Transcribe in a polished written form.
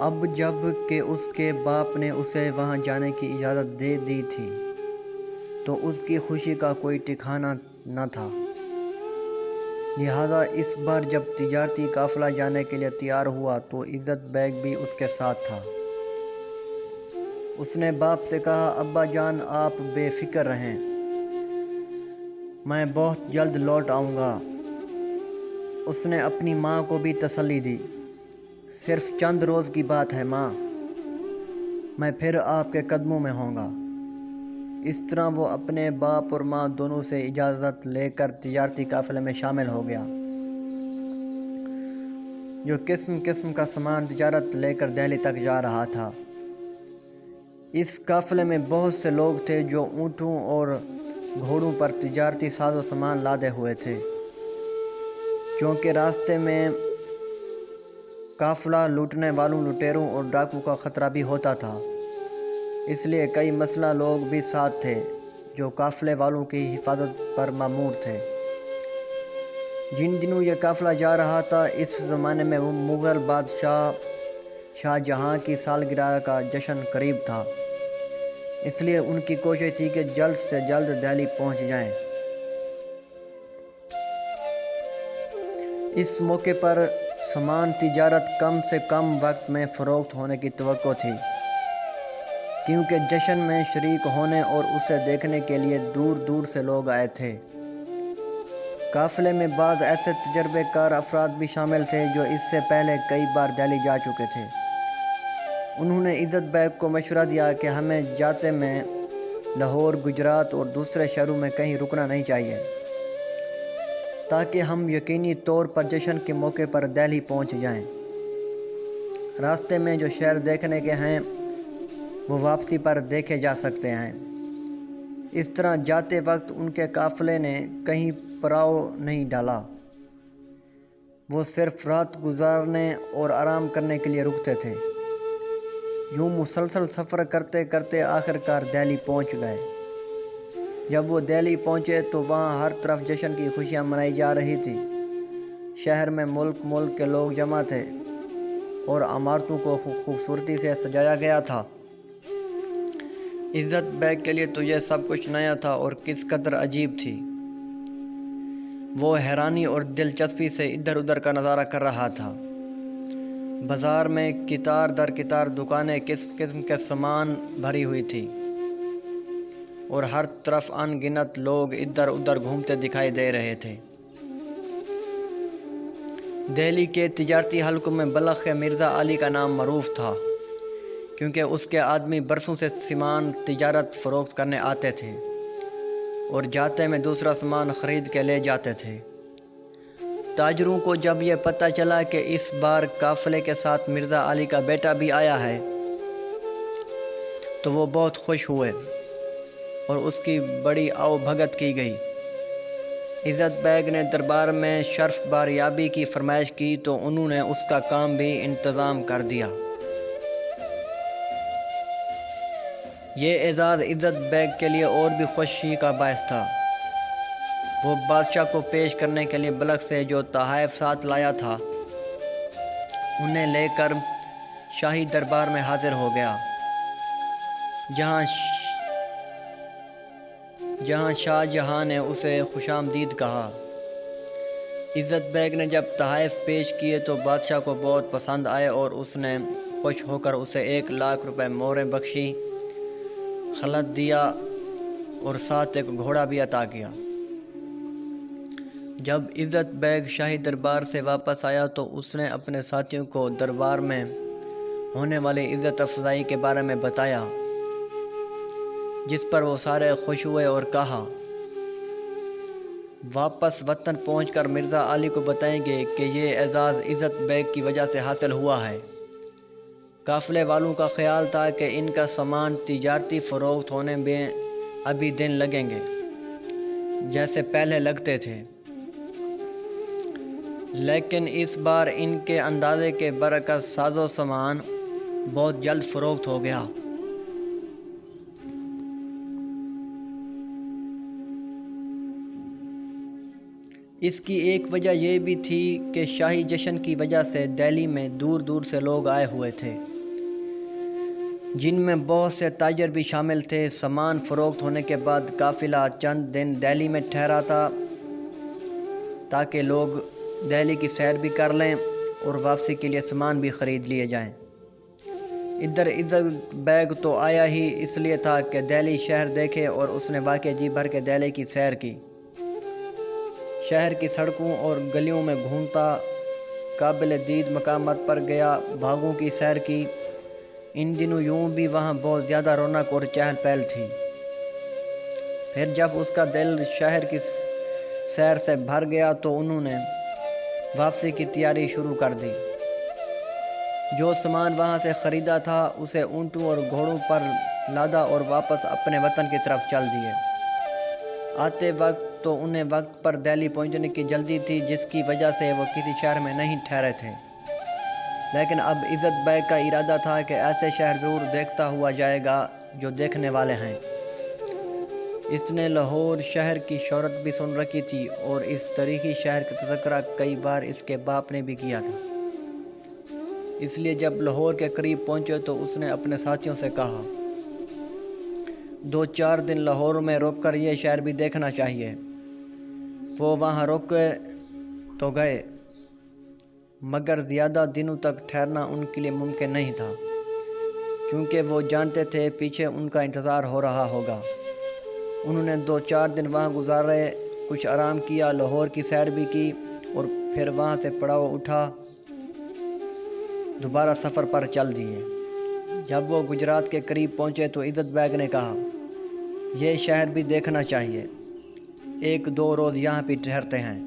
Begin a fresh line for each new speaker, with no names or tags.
اب جب کہ اس کے باپ نے اسے وہاں جانے کی اجازت دے دی تھی تو اس کی خوشی کا کوئی ٹھکانہ نہ تھا۔ لہذا اس بار جب تجارتی قافلہ جانے کے لیے تیار ہوا تو عزت بیگ بھی اس کے ساتھ تھا۔ اس نے باپ سے کہا، ابا جان آپ بے فکر رہیں، میں بہت جلد لوٹ آؤں گا۔ اس نے اپنی ماں کو بھی تسلی دی، صرف چند روز کی بات ہے ماں، میں پھر آپ کے قدموں میں ہوں گا۔ اس طرح وہ اپنے باپ اور ماں دونوں سے اجازت لے کر تجارتی قافلے میں شامل ہو گیا، جو قسم قسم کا سامان تجارت لے کر دہلی تک جا رہا تھا۔ اس قافلے میں بہت سے لوگ تھے جو اونٹوں اور گھوڑوں پر تجارتی ساز و سامان لادے ہوئے تھے۔ چونکہ راستے میں قافلہ لوٹنے والوں، لٹیروں اور ڈاکو کا خطرہ بھی ہوتا تھا، اس لیے کئی مسلح لوگ بھی ساتھ تھے جو قافلے والوں کی حفاظت پر مامور تھے۔ جن دنوں یہ قافلہ جا رہا تھا، اس زمانے میں مغل بادشاہ شاہ جہاں کی سالگرہ کا جشن قریب تھا، اس لیے ان کی کوشش تھی کہ جلد سے جلد دہلی پہنچ جائیں۔ اس موقع پر سامان تجارت کم سے کم وقت میں فروخت ہونے کی توقع تھی، کیونکہ جشن میں شریک ہونے اور اسے دیکھنے کے لیے دور دور سے لوگ آئے تھے۔ قافلے میں بعض ایسے تجربے کار افراد بھی شامل تھے جو اس سے پہلے کئی بار دہلی جا چکے تھے۔ انہوں نے عزت بیگ کو مشورہ دیا کہ ہمیں جاتے میں لاہور، گجرات اور دوسرے شہروں میں کہیں رکنا نہیں چاہیے، تاکہ ہم یقینی طور پر جشن کے موقع پر دہلی پہنچ جائیں۔ راستے میں جو شہر دیکھنے کے ہیں وہ واپسی پر دیکھے جا سکتے ہیں۔ اس طرح جاتے وقت ان کے قافلے نے کہیں پڑاؤ نہیں ڈالا، وہ صرف رات گزارنے اور آرام کرنے کے لیے رکتے تھے۔ یوں مسلسل سفر کرتے کرتے آخرکار دہلی پہنچ گئے۔ جب وہ دہلی پہنچے تو وہاں ہر طرف جشن کی خوشیاں منائی جا رہی تھی۔ شہر میں ملک ملک کے لوگ جمع تھے اور عمارتوں کو خوبصورتی سے سجایا گیا تھا۔ عزت بیگ کے لیے تو یہ سب کچھ نیا تھا اور کس قدر عجیب تھی۔ وہ حیرانی اور دلچسپی سے ادھر ادھر کا نظارہ کر رہا تھا۔ بازار میں قطار در قطار دکانیں قسم قسم کے سامان بھری ہوئی تھی اور ہر طرف ان گنت لوگ ادھر ادھر گھومتے دکھائی دے رہے تھے۔ دہلی کے تجارتی حلقوں میں بلخ مرزا علی کا نام معروف تھا، کیونکہ اس کے آدمی برسوں سے سامان تجارت فروخت کرنے آتے تھے اور جاتے میں دوسرا سامان خرید کے لے جاتے تھے۔ تاجروں کو جب یہ پتہ چلا کہ اس بار قافلے کے ساتھ مرزا علی کا بیٹا بھی آیا ہے تو وہ بہت خوش ہوئے اور اس کی بڑی آؤ بھگت کی گئی۔ عزت بیگ نے دربار میں شرف باریابی کی فرمائش کی تو انہوں نے اس کا کام بھی انتظام کر دیا۔ یہ اعزاز عزت بیگ کے لیے اور بھی خوشی کا باعث تھا۔ وہ بادشاہ کو پیش کرنے کے لیے بلخ سے جو تحائف ساتھ لایا تھا انہیں لے کر شاہی دربار میں حاضر ہو گیا، جہاں شاہ جہاں نے اسے خوش آمدید کہا۔ عزت بیگ نے جب تحائف پیش کیے تو بادشاہ کو بہت پسند آئے اور اس نے خوش ہو کر اسے 1,00,000 روپے مہریں بخشی، خلعت دیا اور ساتھ ایک گھوڑا بھی عطا کیا۔ جب عزت بیگ شاہی دربار سے واپس آیا تو اس نے اپنے ساتھیوں کو دربار میں ہونے والی عزت افزائی کے بارے میں بتایا، جس پر وہ سارے خوش ہوئے اور کہا، واپس وطن پہنچ کر مرزا علی کو بتائیں گے کہ یہ اعزاز عزت بیگ کی وجہ سے حاصل ہوا ہے۔ قافلے والوں کا خیال تھا کہ ان کا سامان تجارتی فروخت ہونے میں ابھی دن لگیں گے، جیسے پہلے لگتے تھے، لیکن اس بار ان کے اندازے کے برعکس ساز و سامان بہت جلد فروخت ہو گیا۔ اس کی ایک وجہ یہ بھی تھی کہ شاہی جشن کی وجہ سے دہلی میں دور دور سے لوگ آئے ہوئے تھے، جن میں بہت سے تاجر بھی شامل تھے۔ سامان فروخت ہونے کے بعد قافلہ چند دن دہلی میں ٹھہرا تھا تاکہ لوگ دہلی کی سیر بھی کر لیں اور واپسی کے لیے سامان بھی خرید لیے جائیں۔ ادھر عزت بیگ تو آیا ہی اس لیے تھا کہ دہلی شہر دیکھے، اور اس نے واقعی جی بھر کے دہلی کی سیر کی۔ شہر کی سڑکوں اور گلیوں میں گھومتا، قابل دید مقامات پر گیا، باغوں کی سیر کی۔ ان دنوں یوں بھی وہاں بہت زیادہ رونق اور چہل پہل تھی۔ پھر جب اس کا دل شہر کی سیر سے بھر گیا تو انہوں نے واپسی کی تیاری شروع کر دی۔ جو سامان وہاں سے خریدا تھا اسے اونٹوں اور گھوڑوں پر لادا اور واپس اپنے وطن کی طرف چل دیے۔ آتے وقت تو انہیں وقت پر دہلی پہنچنے کی جلدی تھی، جس کی وجہ سے وہ کسی شہر میں نہیں ٹھہرے تھے، لیکن اب عزت بیگ کا ارادہ تھا کہ ایسے شہر ضرور دیکھتا ہوا جائے گا جو دیکھنے والے ہیں۔ اس نے لاہور شہر کی شہرت بھی سن رکھی تھی، اور اس تاریخی شہر کا تذکرہ کئی بار اس کے باپ نے بھی کیا تھا۔ اس لیے جب لاہور کے قریب پہنچے تو اس نے اپنے ساتھیوں سے کہا، 2-4 دن لاہور میں رک کر یہ شہر بھی دیکھنا چاہیے۔ وہ وہاں رکے تو گئے، مگر زیادہ دنوں تک ٹھہرنا ان کے لیے ممکن نہیں تھا، کیونکہ وہ جانتے تھے پیچھے ان کا انتظار ہو رہا ہوگا۔ انہوں نے 2-4 دن وہاں گزارے، کچھ آرام کیا، لاہور کی سیر بھی کی، اور پھر وہاں سے پڑاؤ اٹھا دوبارہ سفر پر چل دیے۔ جب وہ گجرات کے قریب پہنچے تو عزت بیگ نے کہا، یہ شہر بھی دیکھنا چاہیے، 1-2 روز یہاں بھی ٹھہرتے ہیں۔